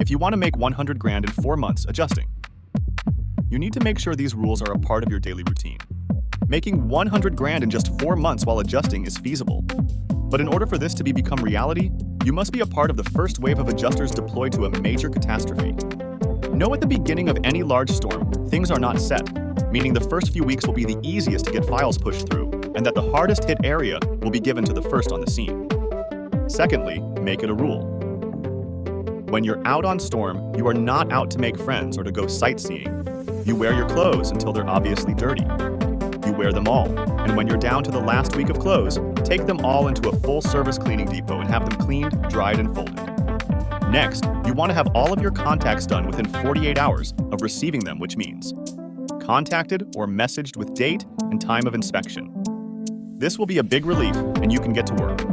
if you want to make 100 grand in 4 months adjusting. You need to make sure these rules are a part of your daily routine. Making 100 grand in just 4 months while adjusting is feasible. But in order for this to become reality, you must be a part of the first wave of adjusters deployed to a major catastrophe. Know at the beginning of any large storm, things are not set, meaning the first few weeks will be the easiest to get files pushed through, and that the hardest hit area will be given to the first on the scene. Secondly, make it a rule. When you're out on storm, you are not out to make friends or to go sightseeing. You wear your clothes until they're obviously dirty. You wear them all, and when you're down to the last week of clothes, take them all into a full-service cleaning depot and have them cleaned, dried, and folded. Next, you want to have all of your contacts done within 48 hours of receiving them, which means contacted or messaged with date and time of inspection. This will be a big relief, and you can get to work.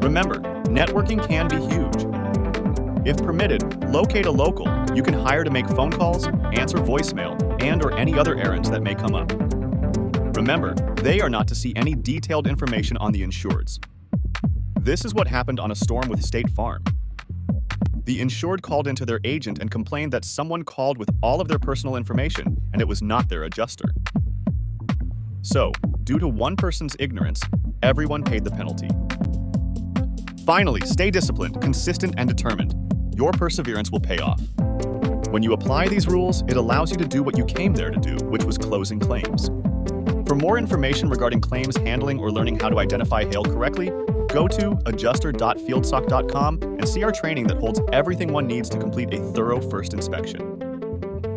Remember, networking can be huge. If permitted, locate a local you can hire to make phone calls, answer voicemail, and/or any other errands that may come up. Remember, they are not to see any detailed information on the insureds. This is what happened on a storm with State Farm. The insured called into their agent and complained that someone called with all of their personal information and it was not their adjuster. So, due to one person's ignorance, everyone paid the penalty. Finally, stay disciplined, consistent, and determined. Your perseverance will pay off. When you apply these rules, it allows you to do what you came there to do, which was closing claims. For more information regarding claims handling or learning how to identify hail correctly, go to adjuster.fieldsock.com and see our training that holds everything one needs to complete a thorough first inspection.